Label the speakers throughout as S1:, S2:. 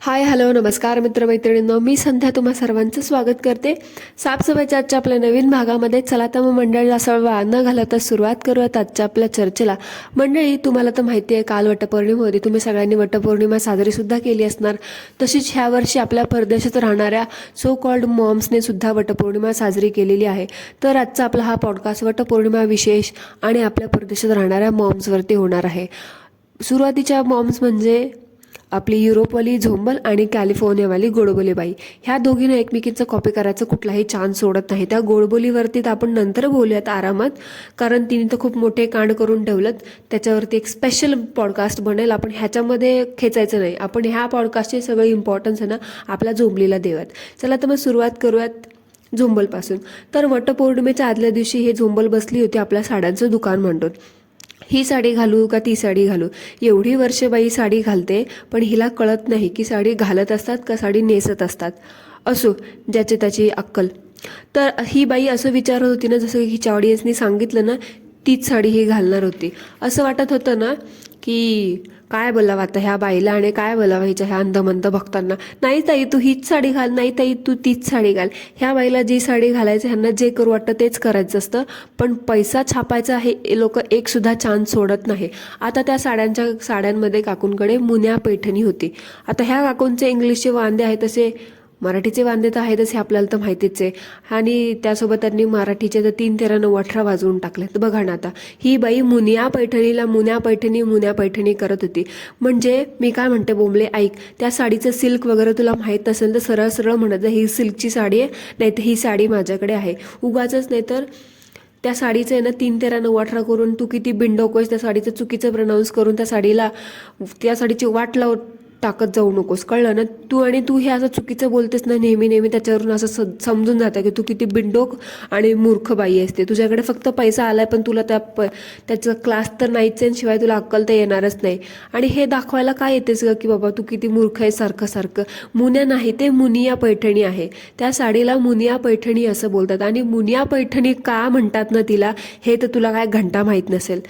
S1: Hi hello नमस्कार मित्रमैत्रिणींनो, मी संध्या तुम्हा सर्वांचं स्वागत करते साफसफाईच्या आजच्या आपल्या नवीन भागामध्ये. चला तर मग मंडळीला सळवा न घालवता सुरुवात करूयात आजच्या आपल्या चर्चेला. मंडळी, तुम्हाला तर माहिती आहे काल वटपौर्णिमा होती. तुम्ही सगळ्यांनी वटपौर्णिमा साजरीसुद्धा केली असणार. तशीच ह्या वर्षी आपल्या परदेशात राहणाऱ्या सो कॉल्ड मॉम्सने सुद्धा वटपौर्णिमा साजरी केलेली आहे. तर आजचा आपला हा पॉडकास्ट वटपौर्णिमा विशेष आणि आपल्या परदेशात राहणाऱ्या मॉम्सवरती होणार आहे. सुरुवातीच्या मॉम्स म्हणजे आपली युरोपवाली झोंबल आणि कॅलिफोर्नियावाली गोडबोली बाई. ह्या दोघींना एकमेकींचं कॉपी करायचा कुठलाही चान्स सोडत नाही. त्या गोडबोलीवरती तर आपण नंतर बोलूयात आरामात, कारण तिने तर खूप मोठे कांड करून ठेवलं. त्याच्यावरती एक स्पेशल पॉडकास्ट बनेल. आपण ह्याच्यामध्ये खेचायचं नाही. आपण ह्या पॉडकास्टचे सगळं इम्पॉर्टन्स आहे ना आपल्या झोंबलीला देऊयात. चला तर मग सुरुवात करूयात झोंबलपासून. तर वटपौर्णिमेच्या आदल्या दिवशी हे झोंबल बसली होती आपल्या साड्यांचं दुकान मांडून. ही साडी घालू का ती साडी घालू. एवढी वर्ष बाई साडी घालते, पण हिला कळत नाही की साडी घालत असतात का साडी नेसत असतात. असो, ज्याची त्याची अक्कल. तर ही बाई असं विचारत होती ना, जसं हिच्या ऑडियन्सनी सांगितलं ना, तीच साडी ही घालणार होती. असं वाटत होतं ना की काय बोलावं आता ह्या बाईला आणि काय बोलावं हिच्या ह्या अंधमंत भक्तांना. नाही ताई तू हीच साडी घाल, नाही ताई तू तीच साडी घाल. ह्या बाईला जी साडी घालायचं, ह्यांना जे करू वाटतं तेच करायचं असतं. पण पैसा छापायचा हे लोक एक सुद्धा चान्स सोडत नाही. आता त्या साड्यांमध्ये काकूंकडे मुन्या पैठणी होती. आता ह्या काकूंचे इंग्लिशचे वांदे आहेत, तसे मराठीचे वांदे तर आहेतच, हे आपल्याला तर माहितीच आहे. आणि त्यासोबत त्यांनी मराठीचे तर 3 13 9 18 वाजवून टाकले. तर बघा ना, आता ही बाई मुनिया पैठणी करत होती. म्हणजे मी काय म्हणते बोंबले, ऐक, त्या साडीचं सिल्क वगैरे तुला माहीत नसेल तर सरळ सरळ म्हणत ही सिल्कची साडी आहे, नाही तर ही साडी माझ्याकडे आहे. उगाचच नाही तर त्या साडीचं आहे ना 3 13 9 18 करून तू किती बिंडोकोस त्या साडीचं चुकीचं प्रनाऊन्स करून त्या साडीची वाट लावून टाकत जाऊ नकोस, कळलं ना. तू हे असं चुकीचं बोलतेस ना नेहमी त्याच्यावरून असं समजून जातं की तू किती बिंडोक आणि मूर्ख बाई असते. तुझ्याकडे फक्त पैसा आलाय, पण तुला त्याचा क्लास तर नाहीच आहे, शिवाय तुला अक्कल तर येणारच नाही. आणि हे दाखवायला काय येतेस ग की बाबा तू किती मूर्ख आहे सारखं सारखं. मुन्या नाही, ते मुनिया पैठणी आहे. त्या साडीला मुनिया पैठणी असं बोलतात. आणि मुनिया पैठणी का म्हणतात ना तिला, हे तर तुला काय घंटा माहीत नसेल.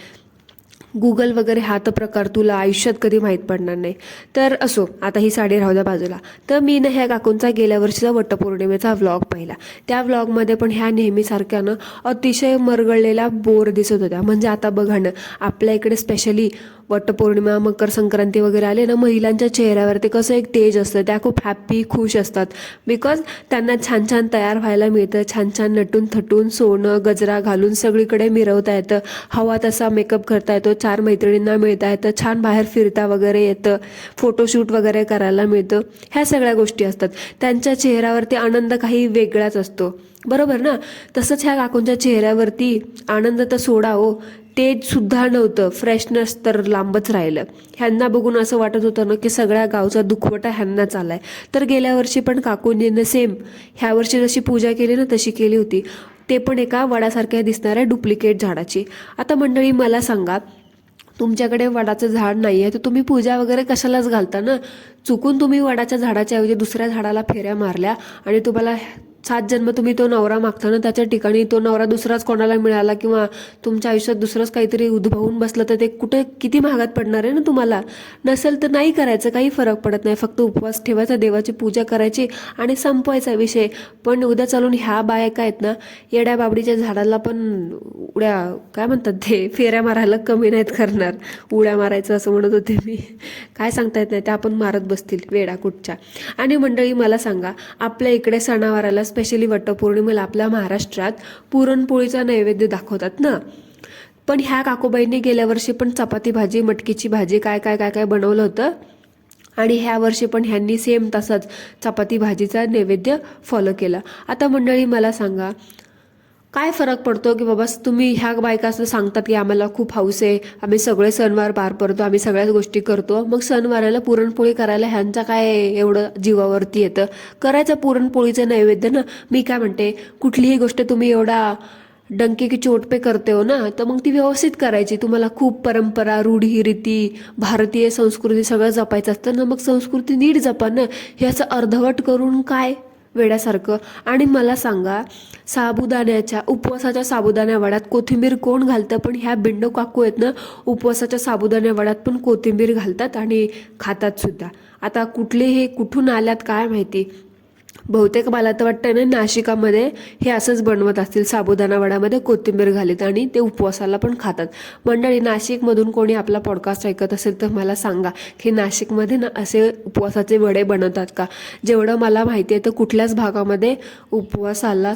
S1: गुगल वगैरे हा तर प्रकार तुला आयुष्यात कधी माहीत पडणार नाही. तर असो, आता ही साडी राहू द्या बाजूला. तर मी ना ह्या काकूंचा गेल्या वर्षीचा वटपौर्णिमेचा व्लॉग पाहिला. त्या व्लॉगमध्ये पण ह्या नेहमीसारख्यानं अतिशय मरगळलेल्या बोर दिसत होत्या. म्हणजे आता बघा ना, आपल्या इकडे स्पेशली वटपौर्णिमा मकर संक्रांती वगैरे आले ना, महिलांच्या चेहऱ्यावरती कसं एक तेज असतं. त्या खूप हॅप्पी खुश असतात, बिकॉज त्यांना छान छान तयार व्हायला मिळतं. छान छान नटून थटून सोनं गजरा घालून सगळीकडे मिरवता येतं. हवा तसा मेकअप करता येतो. 4 मैत्रिणींना मिळता येतं. छान बाहेर फिरता वगैरे येतं. फोटोशूट वगैरे करायला मिळतं. ह्या सगळ्या गोष्टी असतात. त्यांच्या चेहऱ्यावरती आनंद काही वेगळाच असतो, बरोबर ना. तसंच ह्या काकूंच्या चेहऱ्यावरती आनंद तर सोडा हो, ते सुद्धा नव्हतं. फ्रेशनेस तर लांबच राहिलं. ह्यांना बघून असं वाटत होतं ना की सगळ्या गावचा दुखवटा ह्यांनाच आलाय. तर गेल्या वर्षी पण काकूंनी सेम ह्या वर्षी जशी पूजा केली ना तशी केली होती. ते पण एका वडासारख्या दिसणाऱ्या डुप्लिकेट झाडाची. आता मंडळी मला सांगा, तुमच्याकडे वडाचं झाड नाही आहे तर तुम्ही पूजा वगैरे कशालाच घालता ना. चुकून तुम्ही वडाच्या झाडाच्या ऐवजी दुसऱ्या झाडाला फेऱ्या मारल्या आणि तुम्हाला 7 जन्म तुम्ही तो नवरा मागता ना, त्याच्या ठिकाणी तो नवरा दुसराच कोणाला मिळाला किंवा तुमच्या आयुष्यात दुसरंच काहीतरी उद्भवून बसलं तर ते कुठे किती महागात पडणार आहे ना तुम्हाला. नसेल तर नाही करायचं, काही फरक पडत नाही. फक्त उपवास ठेवायचा, देवाची पूजा करायची आणि संपवायचा विषय. पण उद्या चालून ह्या बायका आहेत ना, येड्या बाबडीच्या झाडाला पण उड्या काय म्हणतात ते फेऱ्या मारायला कमी नाहीत करणार. उड्या मारायचं असं म्हणत होते मी, काय सांगता येत नाही, त्या आपण मारत बसतील वेडा कुठच्या. आणि मंडळी मला सांगा, आपल्या इकडे सणावाराला स्पेशली वटपौर्णिमेला आपल्या महाराष्ट्रात पुरणपोळीचा नैवेद्य दाखवतात ना. पण ह्या काकूबाईंनी गेल्या वर्षी पण चपाती भाजी, मटकीची भाजी, काय काय काय काय बनवलं होतं. आणि ह्या वर्षी पण ह्यांनी सेम तसंच चपाती भाजीचा नैवेद्य फॉलो केला. आता मंडळी मला सांगा, काय फरक पडतो की बाबा तुम्ही ह्या बायका असं सांगतात की आम्हाला खूप हौस आहे, आम्ही सगळे सणवार पार पडतो, आम्ही सगळ्याच गोष्टी करतो. मग सणवाराला पुरणपोळी करायला ह्यांचा काय एवढं जीवावरती येतं. करायचं पुरणपोळीचं नैवेद्य ना. मी काय म्हणते, कुठलीही गोष्ट तुम्ही एवढा डंके की चोट पे करते हो ना, तर मग ती व्यवस्थित करायची. तुम्हाला खूप परंपरा, रूढी, रीती, भारतीय संस्कृती सगळं जपायचं असतं ना, मग संस्कृती नीट जपा ना. हे असं अर्धवट करून काय वेड्यासारखं. आणि मला सांगा, उपवासाच्या साबुदाण्या वड्यात कोथिंबीर कोण घालतं? पण ह्या बिंडो काकू आहेत ना, उपवासाच्या साबुदाण्या वड्यात पण कोथिंबीर घालतात आणि खातात सुद्धा. आता हे कुठून आल्यात काय माहिती. बहुतेक मला तर वाटतं ना, नाशिकामध्ये हे असंच बनवत असतील, साबुदाणा वड्यामध्ये कोथिंबीर घालीत आणि ते उपवासाला पण खातात. मंडळी, नाशिकमधून कोणी आपला पॉडकास्ट ऐकत असेल तर मला सांगा की नाशिकमध्ये ना असे उपवासाचे वडे बनवतात का? जेवढं मला माहिती आहे तर कुठल्याच भागामध्ये उपवासाला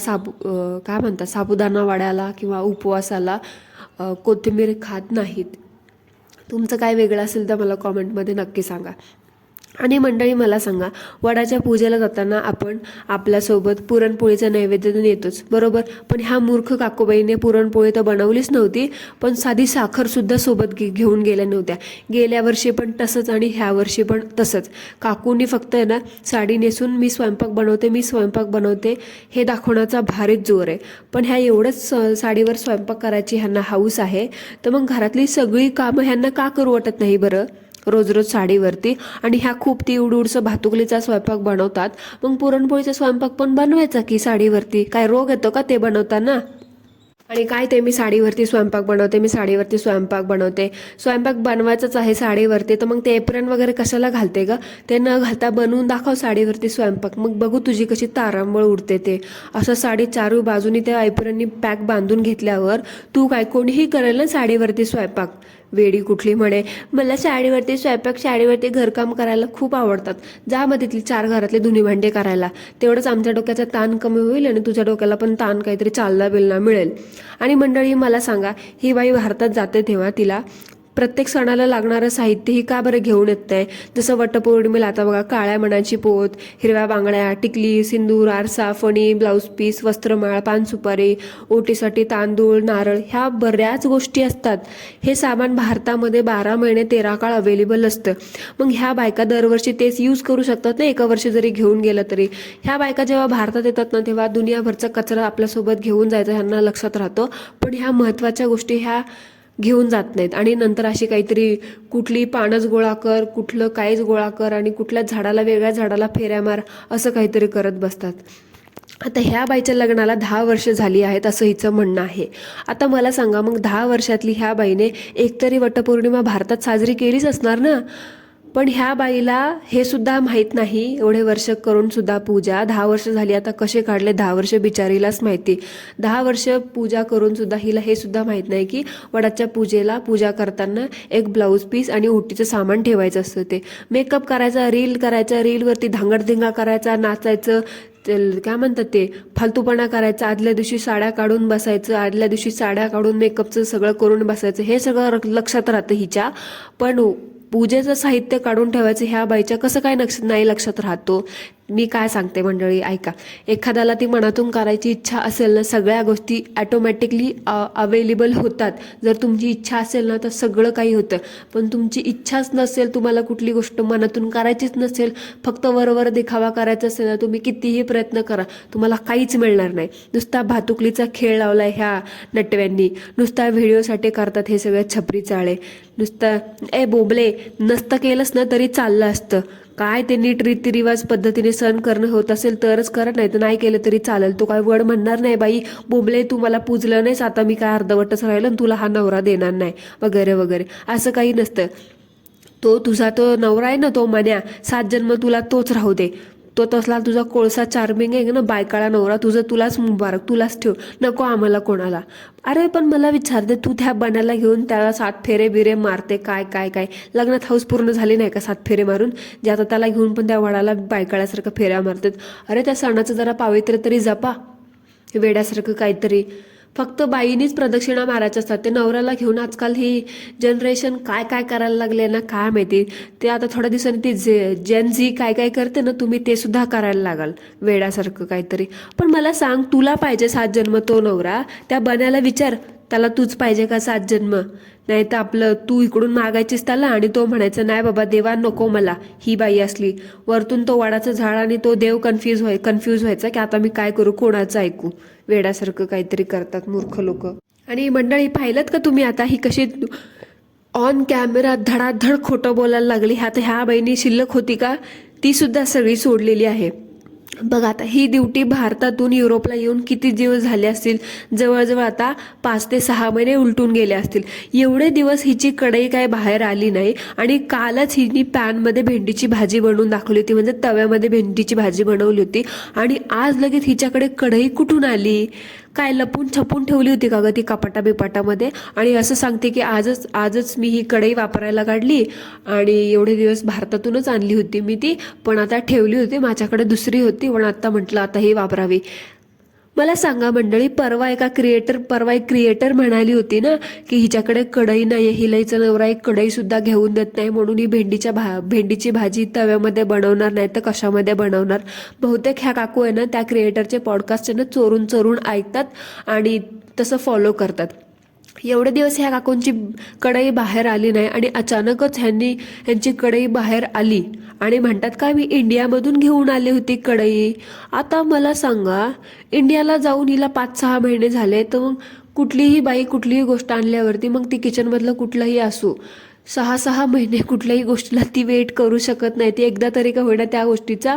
S1: काय म्हणतात, साबुदाणा वड्याला किंवा उपवासाला कोथिंबीर खात नाहीत. तुमचं काय वेगळं असेल तर मला कॉमेंटमध्ये नक्की सांगा. आणि मंडळी, मला सांगा, वडाच्या पूजेला जाताना आपण आपल्यासोबत पुरणपोळीचा नैवेद्य नेतोच, बरोबर? पण ह्या मूर्ख काकूबाईने पुरणपोळी तर बनवलीच नव्हती, पण साधी साखरसुद्धा सोबत घेऊन गेल्या नव्हत्या. गेल्या वर्षी पण तसंच आणि ह्या वर्षी पण तसंच. काकूंनी फक्त आहे ना साडी नेसून मी स्वयंपाक बनवते हे दाखवण्याचा भारीच जोर आहे. पण ह्या एवढंच साडीवर स्वयंपाक करायची ह्यांना हाऊस आहे, तर मग घरातली सगळी कामं ह्यांना का करू वाटत नाही बरं रोज रोज साडीवरती? आणि ह्या खूप उडूडसं भातुकलीचा स्वयंपाक बनवतात, मग पुरणपोळीचा स्वयंपाक पण बनवायचा की साडीवरती? काय रोग येतो का ते बनवताना? आणि काय ते मी साडीवरती स्वयंपाक बनवते. स्वयंपाक बनवायचंच आहे साडीवरती, तर मग ते एप्रन वगैरे कशाला घालते ग? ते न घालता बनवून दाखव साडीवरती स्वयंपाक, मग बघू तुझी कशी तारांबळ उडते ते. असं साडी चारू बाजूनी त्या एप्रननी पॅक बांधून घेतल्यावर तू काय, कोणीही करेल ना साडीवरती स्वयंपाक. वेडी कुठली म्हणे, मला साडीवरती घरकाम करायला खूप आवडतात. जा मग तिथली 4 घरातले धुणी भांडे करायला. तेवढंच आमच्या डोक्याचा ताण कमी होईल आणि तुझ्या डोक्याला पण ताण काहीतरी चालना बिलना मिळेल. आणि मंडळी, मला सांगा, ही बाई भारतात जाते तेव्हा तिला प्रत्येक सणाला लागणारं साहित्य ही का बरं घेऊन येत नाही? जसं वटपौर्णिमेला आता बघा, काळ्या मणाची पोत, हिरव्या बांगड्या, टिकली, सिंदूर, आरसा, फणी, ब्लाऊज पीस, वस्त्रमाळ, पान सुपारी, ओटीसाठी तांदूळ, नारळ, ह्या बऱ्याच गोष्टी असतात. हे सामान भारतामध्ये 12 महिने 13 काळ अवेलेबल असतं. मग ह्या बायका दरवर्षी तेच यूज करू शकतात ना, एका वर्षी जरी घेऊन गेलं तरी. ह्या बायका जेव्हा भारतात येतात ना, तेव्हा दुनियाभरचा कचरा आपल्यासोबत घेऊन जायचा ह्यांना लक्षात राहतो, पण ह्या महत्त्वाच्या गोष्टी ह्या घेऊन जात नाहीत. आणि नंतर अशी काहीतरी कुठली पानच गोळा कर, कुठलं काहीच गोळा कर आणि कुठल्या झाडाला वेगळ्या झाडाला फेऱ्या मार, असं काहीतरी करत बसतात. आता ह्या बाईच्या लग्नाला 10 वर्ष झाली आहेत असं हिचं म्हणणं आहे. आता मला सांगा, मग 10 वर्षातली ह्या बाईने एकतरी वटपौर्णिमा भारतात साजरी केलीच असणार ना. पण ह्या बाईला हे सुद्धा माहीत नाही, एवढे वर्ष करून सुद्धा पूजा 10 वर्ष झाली, आता कसे काढले 10 वर्ष बिचारीलाच माहिती. 10 वर्ष पूजा करून सुद्धा हिला हे सुद्धा माहीत नाही की वडाच्या पूजा करताना एक ब्लाऊज पीस आणि ओटीचं सामान ठेवायचं असतं. ते मेकअप करायचा, रीलवरती धांगडधिंगा करायचा, नाचायचं, काय म्हणतात ते फालतूपणा करायचा, आदल्या दिवशी साड्या काढून बसायचं, आदल्या दिवशी साड्या काढून मेकअपचं सगळं करून बसायचं, हे सगळं लक्षात राहतं हिच्या. पण पूजेचं साहित्य काढून ठेवायचं ह्या बाईच्या कसं काय नाही लक्षात राहतो? मी काय सांगते मंडळी, ऐका. एखाद्याला ती मनातून करायची इच्छा असेल ना, सगळ्या गोष्टी ॲटोमॅटिकली अवेलेबल होतात. जर तुमची इच्छा असेल ना तर सगळं काही होतं. पण तुमची इच्छाच नसेल, तुम्हाला कुठली गोष्ट मनातून करायचीच नसेल, फक्त वरवर देखावा करायचा असेल ना, तुम्ही कितीही प्रयत्न करा, तुम्हाला काहीच मिळणार नाही. नुसता भातुकलीचा खेळ लावलाय ह्या नटव्यांनी, नुसता व्हिडिओसाठी करतात हे सगळे छपरी चाळे. नुसतं बोबले, नसतं केलंच ना तरी चाललं असतं. काय ते नीट रीतिरिवाज पद्धतीने सण करणं होत असेल तरच करा, नाही तर नाही केलं तरी चालेल. तो काय वड म्हणणार नाही, बाई बोबले तू मला पूजलं नाहीस, आता मी काय अर्धवटच राहिलं आणि तुला हा नवरा देणार नाही वगैरे वगैरे, असं काही नसतं. तो नवरा आहे ना, तो मन्या, 7 जन्म तुला तोच राहू दे. तो तसला तुझा कोळसा चार्मिंग आहे ना, बायकाळा नवरा, तुलाच मुबारक, तुलाच ठेव, नको आम्हाला कोणाला. अरे पण मला विचारते, तू त्या बनाला घेऊन त्याला 7 फेरे बिरे मारते, काय लग्नात हाऊस पूर्ण झाली नाही का 7 फेरे मारून? जे आता त्याला घेऊन पण त्या वडाला बायकाळ्यासारखं फेऱ्या मारतात. अरे त्या सणाचं जरा पावित्र्य तरी जपा. वेड्यासारखं काहीतरी फक्त बाईनीच प्रदक्षिणा मारायच्या असतात. ते नवऱ्याला घेऊन आजकाल ही जनरेशन काय करायला लागले ना, काय माहिती. ते आता थोड्या दिवसांनी ती जेन झी काय करते ना, तुम्ही ते सुद्धा करायला लागाल वेड्यासारखं काहीतरी. पण मला सांग, तुला पाहिजे 7 जन्म तो नवरा? त्या बनायला विचार, त्याला तूच पाहिजे का 7 जन्म? नाही तर आपलं तू इकडून मागायचीस त्याला आणि तो म्हणायचं नाही बाबा देवा नको मला. ही बाई असली वरतून तो वडाचं झाड आणि तो देव कन्फ्यूज व्हायचा की आता मी काय करू, कोणाचं ऐकू? वेड्यासारखं काहीतरी करतात मूर्ख लोक. आणि मंडळी, पाहिलं का तुम्ही आता ही कशी ऑन कॅमेरा धडाधड खोटं बोलायला लागली? ह्या बाईनी शिल्लक होती का? ती सुद्धा सगळी सोडलेली आहे. बघ आता ही ड्युटी भारतातून युरोपला येऊन किती दिवस झाले असतील, जवळजवळ आता 5 ते 6 महिने उलटून गेले असतील. एवढे दिवस हिची कढई काय बाहेर आली नाही आणि कालच हिने पॅनमध्ये भेंडीची भाजी बनवून दाखवली होती, म्हणजे तव्यामध्ये भेंडीची भाजी बनवली होती आणि आज लगेच हिच्याकडे कढई कुठून आली? काय लपून छपून ठेवली होती का ग ती कपाटा बिपाटामध्ये? आणि असं सांगते की आजच मी ही कढई वापरायला काढली आणि एवढे दिवस भारतातूनच आणली होती मी ती, पण आता ठेवली होती माझ्याकडे दुसरी होती, पण आता म्हटलं आता ही वापरावी. मला सांगा मंडळी, परवा एक क्रिएटर म्हणाली होती ना की हिच्याकडे कढई नाही, हिलाईचा नवरा एक कढई सुद्धा घेऊन देत नाही म्हणून ही भेंडीची भाजी तव्यामध्ये बनवणार नाही तर कशामध्ये बनवणार. बहुतेक ह्या काकू आहे ना त्या क्रिएटरचे पॉडकास्ट आहे ना चोरून चोरून ऐकतात आणि तसं फॉलो करतात. एवढे दिवस ह्या काकूंची कढई बाहेर आली नाही आणि अचानकच ह्यांची कढई बाहेर आली आणि म्हणतात का मी इंडियामधून घेऊन आली होती कढई. आता मला सांगा, इंडियाला जाऊन हिला 5-6 महिने झाले, तर मग कुठलीही बाई कुठलीही गोष्ट आणल्यावरती मग ती किचनमधलं कुठलंही असो 6-6 महिने कुठल्याही गोष्टीला ती वेट करू शकत नाही. ती एकदा तरी का होईना त्या गोष्टीचा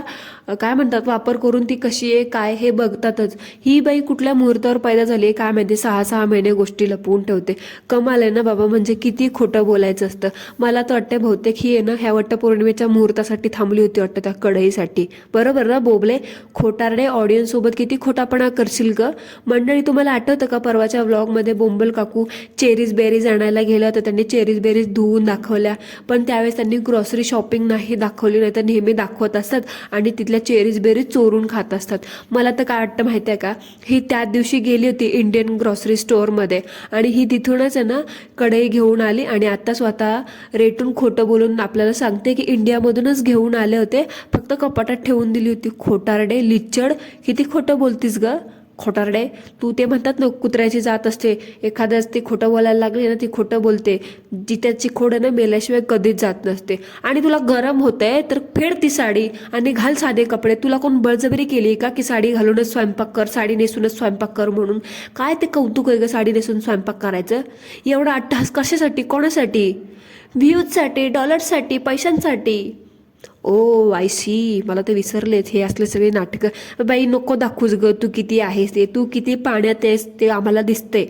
S1: काय म्हणतात वापर करून ती कशी आहे काय हे बघतातच. ही बाई कुठल्या मुहूर्तावर पैदा झाली आहे काय माहिती, 6-6 महिने गोष्टी लपवून ठेवते. कमाल आहे ना बाबा, म्हणजे किती खोटं बोलायचं असतं. मला तर वाटतं बहुतेक ही आहे ना ह्या वटपौर्णिमेच्या मुहूर्तासाठी थांबली होती वाटतं, त्या कढईसाठी. बरोबर ना बोबले? खोटारडे ऑडियन्स सोबत किती खोटापणा करशील ग मंडळी. तुम्हाला आठवतं का परवाच्या व्लॉगमध्ये बोंबल काकू चेरीज बेरीज आणायला गेल्या होत्या, त्यांनी चेरीज बेरीज धुवून दाखवल्या, पण त्यावेळेस त्यांनी ग्रॉसरी शॉपिंग नाही दाखवली, नाही तर नेहमी दाखवत असतात आणि तिथल्या चेरीज बेरीज चोरून खात असतात. मला तर काय वाटतं माहिती आहे का, ही त्या दिवशी गेली होती इंडियन ग्रॉसरी स्टोअरमध्ये आणि ही तिथूनच आहे ना कढई घेऊन आली आणि आता स्वतः रेटून खोटं बोलून आपल्याला सांगते की इंडियामधूनच घेऊन आले होते, फक्त कपाटात ठेवून दिली होती. खोटारडे लिच्चड, किती खोटं बोलतीस ग खोटारडे. तू ते म्हणतात ना कुत्र्याची जात असते, एखाद्याच ती खोटं बोलायला लागली ना ती खोटं बोलते, जी त्याची खोड ना मेल्याशिवाय कधीच जात नसते. आणि तुला गरम होतंय तर फेड ती साडी आणि घाल साधे कपडे. तुला कोण बळजबरी केली का की साडी घालूनच स्वयंपाक कर, साडी नेसूनच स्वयंपाक कर म्हणून? काय ते कौतुक आहे ग साडी नेसून स्वयंपाक करायचं? एवढा अट्टहास कशासाठी, कोणासाठी? व्ह्यूजसाठी, डॉलर्ससाठी, पैशांसाठी? ओ आय सी, मला ते विसरलेच हे असले सगळे नाटकं. बाई नको दाखवूच ग तू किती आहेस ते, तू किती पाण्यात आहेस ते आम्हाला दिसते.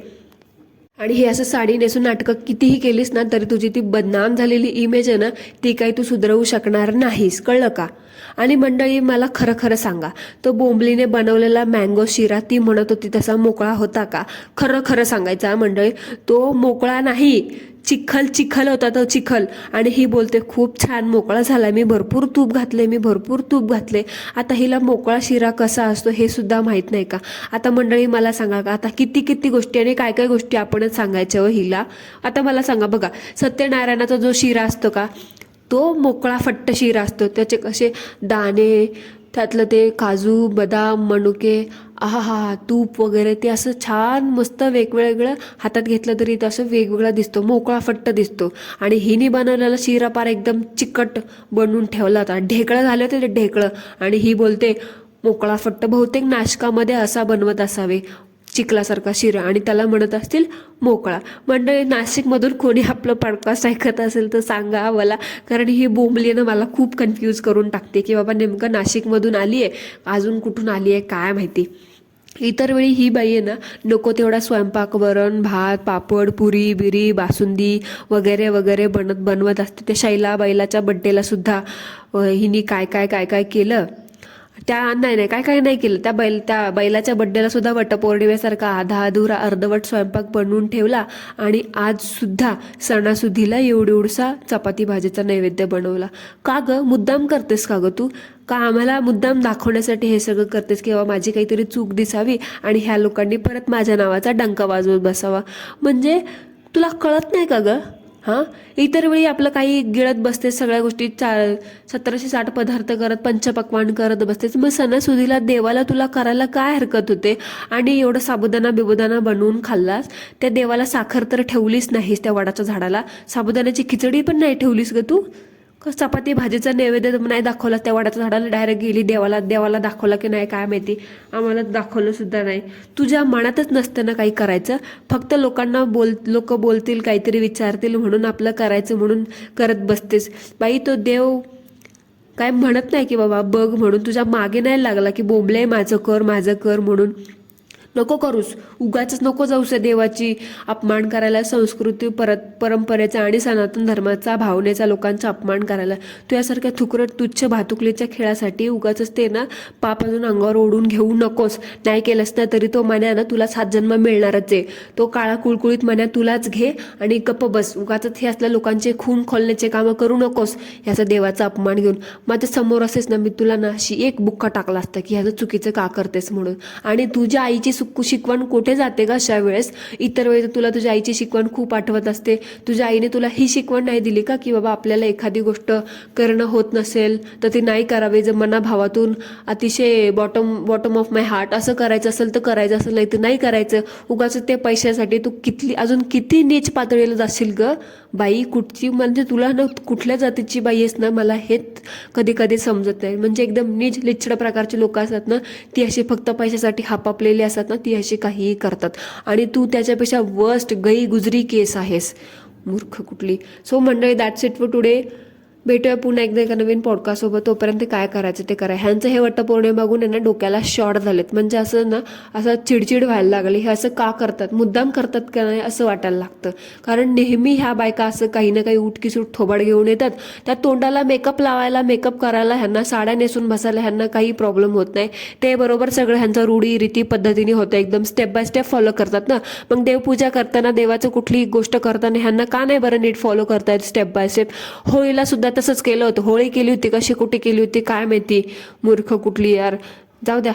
S1: आणि हे असं साडी नेसून नाटकं कितीही केलीस ना तरी तुझी ती बदनाम झालेली इमेज आहे ना ती काही तू सुधरवू शकणार नाहीस, कळलं का? आणि मंडळी मला खरं खरं सांगा, तो बोंबलीने बनवलेला मँगो शिरा ती म्हणत होती तसा मोकळा होता का? खरं खरं सांगायचा मंडळी, तो मोकळा नाही, चिखल होता तो चिखल. आणि ही बोलते खूप छान मोकळा झाला, मी भरपूर तूप घातले. आता हिला मोकळा शिरा कसा असतो हे सुद्धा माहीत नाही का? आता मंडळी मला सांगा का, आता किती गोष्टी आणि काय गोष्टी आपणच सांगायच्या हिला. आता मला सांगा बघा, सत्यनारायणाचा जो शिरा असतो का तो मोकळा फट्ट शिरा असतो, त्याचे कसे दाणे, त्यातलं ते काजू बदाम मनुके, आहा तूप वगैरे ते असं छान मस्त वेगवेगळं हातात घेतलं तरी तसं वेगवेगळा दिसतो, मोकळा फट्ट दिसतो. आणि हिने बनवलेला शिरा पार एकदम चिकट बनवून ठेवला होता, ढेकळं झालं होतं ते ढेकळं. आणि ही बोलते मोकळा फट्ट, बहुतेक नाशकामध्ये असा बनवत असावे चिखलासारखा शिरा आणि त्याला म्हणत असतील मोकळा. मंडळी नाशिकमधून कोणी आपलं पॉडकास्ट ऐकत असेल तर सांगा मला, कारण ही बोंबलीनं मला खूप कन्फ्यूज करून टाकते की बाबा नेमकं नाशिकमधून आली आहे अजून कुठून आली आहे काय माहिती. इतर वेळी ही बाई आहे ना नको तेवढा स्वयंपाक, वरण भात पापड पुरी बिरी बासुंदी वगैरे वगैरे बनवत असते. त्या शैला बैलाच्या बड्डेला सुद्धा हिनी काय केलं, त्या नाही काय नाही केलं, त्या बैलाच्या बड्डेला सुद्धा वटपौर्णिमेसारखा आधा अधुरा अर्धवट स्वयंपाक बनवून ठेवला आणि आज सुद्धा सणासुदीला एवढा चपाती भाजीचा नैवेद्य बनवला. का ग मुद्दाम करतेस का ग तू? का आम्हाला मुद्दाम दाखवण्यासाठी हे सगळं करतेस की बाबा माझी काहीतरी चूक दिसावी आणि ह्या लोकांनी परत माझ्या नावाचा डंका वाजवत बसावा? म्हणजे तुला कळत नाही का ग? हां, इतर वेळी आपलं काही गिळत बसते, सगळ्या गोष्टी 1760 पदार्थ करत पंचपक्वान्न करत बसतेस, मग सणासुदीला देवाला तुला करायला काय हरकत होते? आणि एवढं साबुदाणा बिबुदाणा बनवून खाल्लास, त्या देवाला साखर तर ठेवलीच नाहीस, त्या वडाच्या झाडाला साबुदाण्याची खिचडी पण नाही ठेवलीस ग तू. चपाती भाजीचा नैवेद्य नाही दाखवला त्या वडाच्या झाडाला, डायरेक्ट गेली देवाला दाखवला की नाही काय माहिती, आम्हाला दाखवलं सुद्धा नाही. तुझ्या मनातच नसतं ना काही करायचं, फक्त लोक बोलतील काहीतरी विचारतील म्हणून आपलं करायचं म्हणून करत बसतेस. बाई तो देव काय म्हणत नाही की बाबा बघ म्हणून, तुझ्या मागे नाही लागला की बोंबले माझं कर म्हणून. नको करूस, उगाच नको जाऊस देवाची अपमान करायला, संस्कृती परंपरेचा आणि सनातन धर्माचा भावनेचा लोकांचा अपमान करायला. तू यासारख्या थुकरट तुच्छ भातुकलीच्या खेळासाठी उगाच ते ना पाप अजून अंगावर ओढून घेऊ नकोस. नाही केलंस ना तरी तो मन्या ना तुला 7 जन्म मिळणारच आहे. तो काळा कुळकुळीत मन्या तुलाच घे आणि गप्प बस. उगाच हे असल्या लोकांचे खून खोलण्याचे कामं करू नकोस ह्याचा देवाचा अपमान घेऊन. माझ्या समोर असेच ना मी तुला ना अशी एक बुक्का टाकला असता की ह्याचं चुकीचं का करतेस म्हणून. आणि तुझ्या आईची शिकवण कुठे जाते का अशा वेळेस? इतर वेळेस तुला तुझ्या आईची शिकवण खूप आठवत असते. तुझ्या आईने तुला ही शिकवण नाही दिली का की बाबा आपल्याला एखादी गोष्ट करणं होत नसेल तर ती नाही करावी, जर मनाभावातून अतिशय बॉटम ऑफ माय हार्ट असं करायचं असेल तर करायचं, असेल नाही तर नाही करायचं. उगाच ते पैशासाठी तू अजून किती नीच पातळीला जाशील ग बाई. कुठची म्हणजे तुला ना कुठल्या जातीची बाई आहेस ना मला हेच कधी कधी समजत नाही. म्हणजे एकदम नीच लिच्छड प्रकारची लोक असतात ना, ती अशी फक्त पैशासाठी हापापलेली असतात ना, ती अशी काहीही करतात. आणि तू त्याच्यापेक्षा वर्स्ट गई गुजरी केस आहेस, मूर्ख कुठली. सो मंडळी, दॅट्स इट फॉर टुडे. भेटूया पुन्हा एकदा एका नवीन पॉडकास्टसोबत. तोपर्यंत काय करायचं ते करा. ह्यांचं हे वटपौर्णिमा बघून यांना डोक्याला शॉर्ट झालेत. म्हणजे असं ना असं चिडचिड व्हायला लागली. हे असं का करतात, मुद्दाम करतात का नाही असं वाटायला लागतं. कारण नेहमी ह्या बायका असं काही ना काही उठकीसूट थोबाड घेऊन येतात. त्या तोंडाला मेकअप लावायला, मेकअप करायला, ह्यांना साड्या नेसून बसायला ह्यांना काही प्रॉब्लेम होत नाही. ते बरोबर सगळं ह्यांचं रूढी रीती पद्धतीने होतं, एकदम स्टेप बाय स्टेप फॉलो करतात ना. मग देवपूजा करताना, देवाचं कुठलीही गोष्ट करताना ह्यांना का नाही बरं नीट फॉलो करतायत स्टेप बाय स्टेप? होळीला सुद्धा तसंच केलं होतं. होळी केली होती कशी कुठे केली होती काय माहिती, मूर्ख कुठली यार. जाऊ द्या.